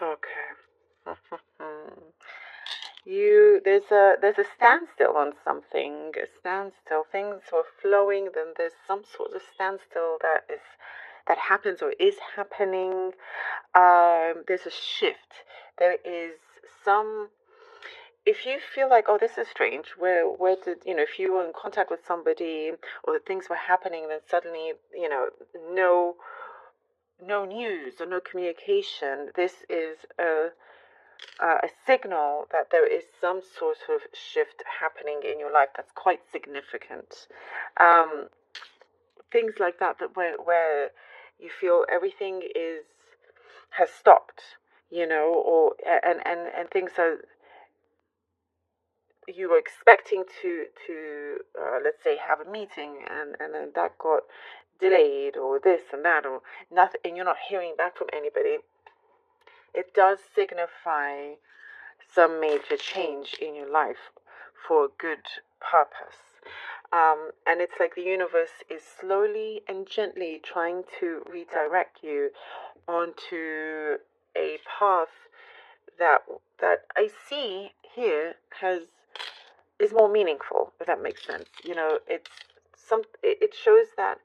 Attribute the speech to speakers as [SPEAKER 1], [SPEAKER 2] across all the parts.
[SPEAKER 1] Okay. There's a standstill on something. A standstill. Things were flowing, then there's some sort of standstill that happens or is happening. There's a shift. There is some. If you feel like, oh, this is strange, where did, if you were in contact with somebody or things were happening, then suddenly, no no news or no communication. This is a signal that there is some sort of shift happening in your life that's quite significant. Um, Things like that where you feel everything has stopped, or and things are, you were expecting to let's say have a meeting, and then that got delayed, or this and that, or nothing, and you're not hearing back from anybody. It does signify some major change in your life for a good purpose. And it's like the universe is slowly and gently trying to redirect you onto a path that I see here is more meaningful, if that makes sense. It shows that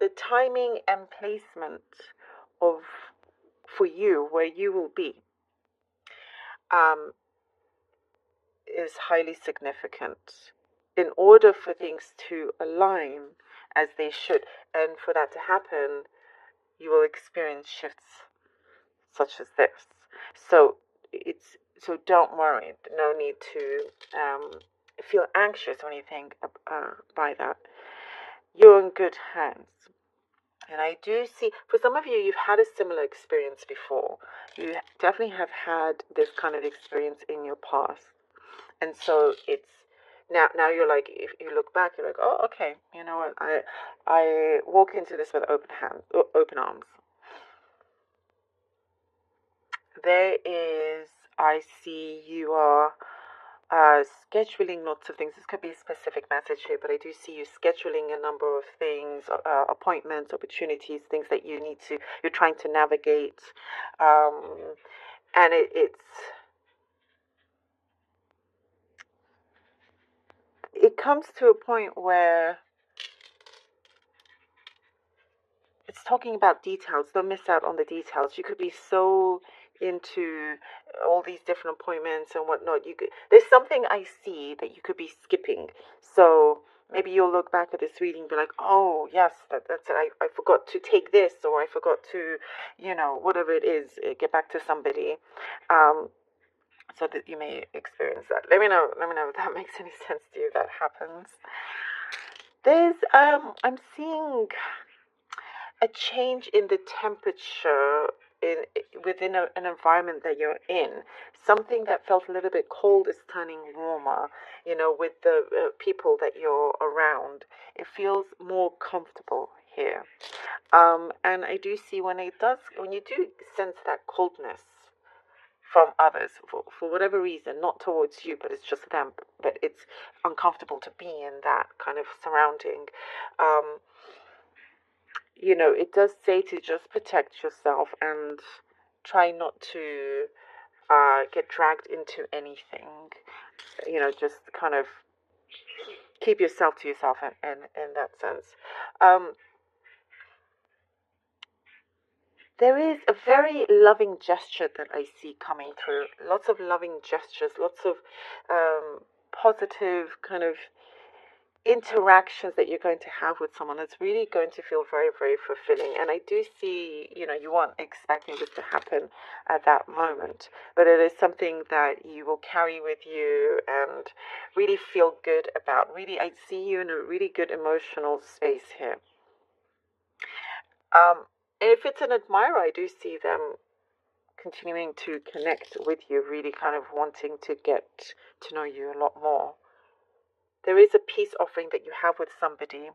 [SPEAKER 1] the timing and placement of for you where you will be um, is highly significant in order for things to align as they should. And for that to happen, you will experience shifts such as this. So so don't worry. No need to feel anxious or anything by that. You're in good hands. And I do see, for some of you, you've had a similar experience before. You definitely have had this kind of experience in your past. And so it's now you're like, if you look back, you're like, oh, okay, you know what, I walk into this with open arms. There is, I see you are scheduling lots of things. This could be a specific message here, but I do see you scheduling a number of things, appointments, opportunities, things that you're trying to navigate. And it comes to a point where it's talking about details. Don't miss out on the details. You could be so into all these different appointments and whatnot. There's something I see that you could be skipping. So maybe you'll look back at this reading and be like, oh yes, that's it. I forgot to take this, or I forgot to, whatever it is, get back to somebody. Um, so that you may experience that. Let me know. Let me know if that makes any sense to you. If that happens. I'm seeing a change in the temperature in within an environment that you're in. Something that felt a little bit cold is turning warmer. With the people that you're around, it feels more comfortable here. And I do see when you do sense that coldness from others for whatever reason, not towards you, but it's just them, but it's uncomfortable to be in that kind of surrounding. Um, it does say to just protect yourself and try not to get dragged into anything. Just kind of keep yourself to yourself in that sense. Um, there is a very loving gesture that I see coming through. Lots of loving gestures, lots of positive kind of interactions that you're going to have with someone that's really going to feel very, very fulfilling. And I do see, you weren't expecting this to happen at that moment, but it is something that you will carry with you and really feel good about. Really, I see you in a really good emotional space here. And if it's an admirer, I do see them continuing to connect with you, really kind of wanting to get to know you a lot more. There is a peace offering that you have with somebody.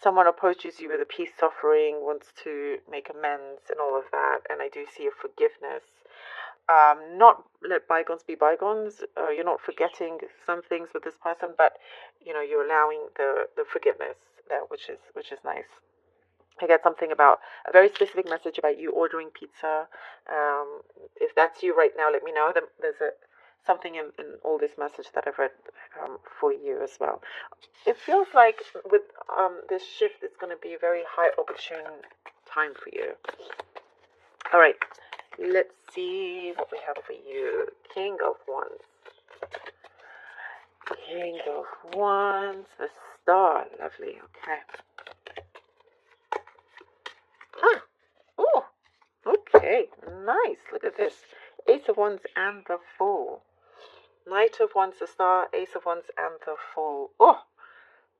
[SPEAKER 1] Someone approaches you with a peace offering, wants to make amends and all of that, and I do see a forgiveness. Not let bygones be bygones. You're not forgetting some things with this person, but you're allowing the forgiveness there, which is nice. I get something about a very specific message about you ordering pizza. If that's you right now, let me know. There's something in all this message that I've read for you as well. It feels like with this shift, it's going to be a very high opportune time for you. All right, let's see what we have for you. King of Wands. King of Wands, the star. Lovely. Okay. Ah. Oh. Okay. Nice. Look at this. Ace of Wands and the Fool. Knight of Wands, the star. Ace of Wands and the Fool. Oh.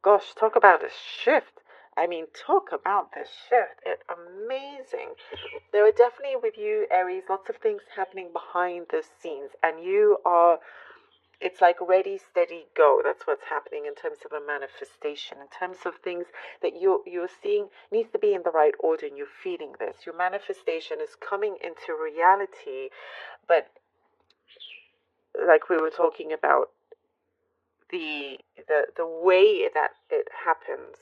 [SPEAKER 1] Gosh, talk about a shift. I mean, talk about the shift. It's amazing. There are definitely with you, Aries, lots of things happening behind the scenes, and you are, it's like ready, steady, go. That's what's happening in terms of a manifestation, in terms of things that you're seeing needs to be in the right order, and you're feeling this. Your manifestation is coming into reality, but like we were talking about, the way that it happens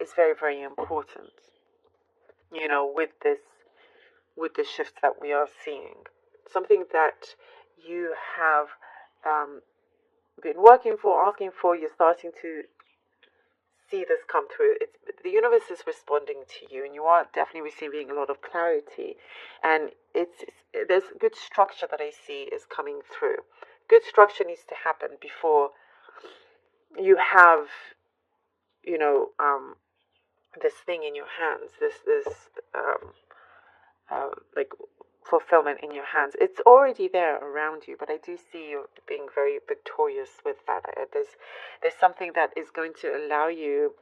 [SPEAKER 1] is very, very important. You know, with the shifts that we are seeing, something that you have been working for, asking for, you're starting to see this come through. It's the universe is responding to you, and you are definitely receiving a lot of clarity. And there's good structure that I see is coming through. Good structure needs to happen before you have, you know, this thing in your hands, this like fulfillment in your hands. It's already there around you, but I do see you being very victorious with that. There's something that is going to allow you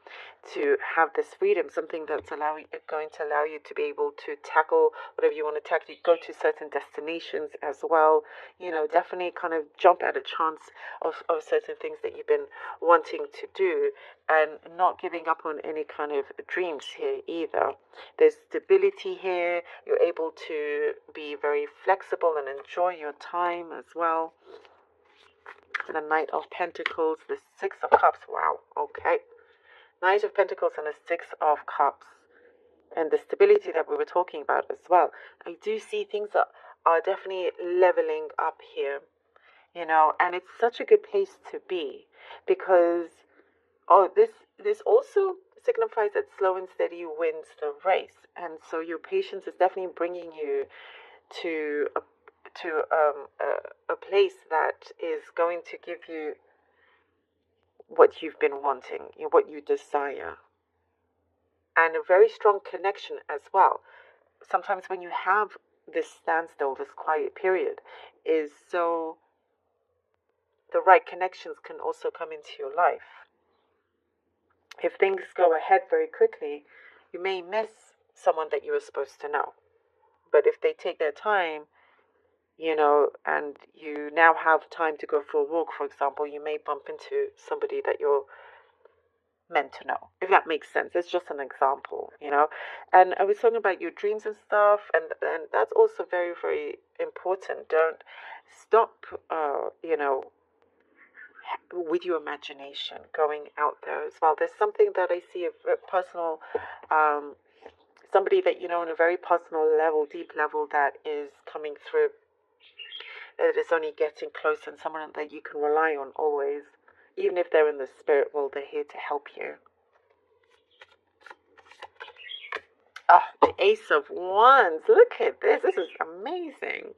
[SPEAKER 1] to have this freedom, something that's going to allow you to be able to tackle whatever you want to tackle. You go to certain destinations as well. You know, definitely kind of jump at a chance of certain things that you've been wanting to do, and not giving up on any kind of dreams here either. There's stability here. You're able to be very flexible and enjoy your time as well. The Knight of Pentacles, the Six of Cups. Wow, okay. Knight of Pentacles and the Six of Cups. And the stability that we were talking about as well. I do see things that are definitely leveling up here, you know, and it's such a good place to be, because this also signifies that slow and steady wins the race, and so your patience is definitely bringing you to a place that is going to give you what you've been wanting, what you desire, and a very strong connection as well. Sometimes when you have this standstill, this quiet period, is so the right connections can also come into your life. If things go ahead very quickly, you may miss someone that you were supposed to know. But if they take their time, you know, and you now have time to go for a walk, for example, you may bump into somebody that you're meant to know, if that makes sense. It's just an example, you know. And I was talking about your dreams and stuff, and that's also very, very important. Don't stop, you know, with your imagination going out there as well. There's something that I see, a personal, somebody that you know on a very personal level, deep level, that is coming through. It is only getting closer, and someone that you can rely on always, even if they're in the spirit world. They're here to help you. The Ace of Wands. Look at this. This is amazing.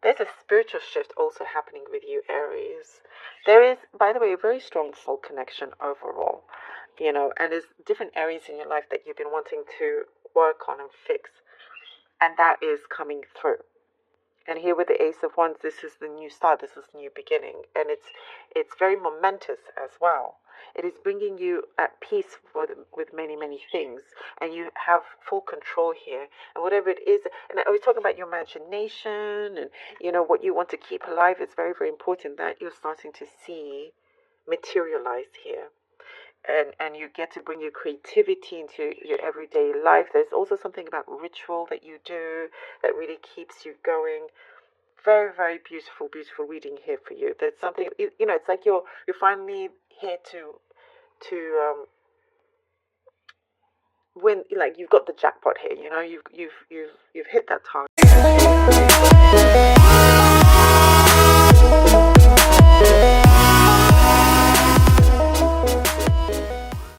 [SPEAKER 1] There's a spiritual shift also happening with you, Aries. There is, by the way, a very strong soul connection overall, you know, and there's different areas in your life that you've been wanting to work on and fix, and that is coming through. And here with the Ace of Wands, this is the new start, this is the new beginning, and it's very momentous as well. It is bringing you at peace with many, many things, and you have full control here. And whatever it is, and I was talking about your imagination and, you know, what you want to keep alive. It's very, very important that you're starting to see materialize here. And you get to bring your creativity into your everyday life. There's also something about ritual that you do that really keeps you going. Very, very beautiful, beautiful reading here for you. There's something, you know, it's like you're finally here to when, like, you've got the jackpot here, you've hit that target.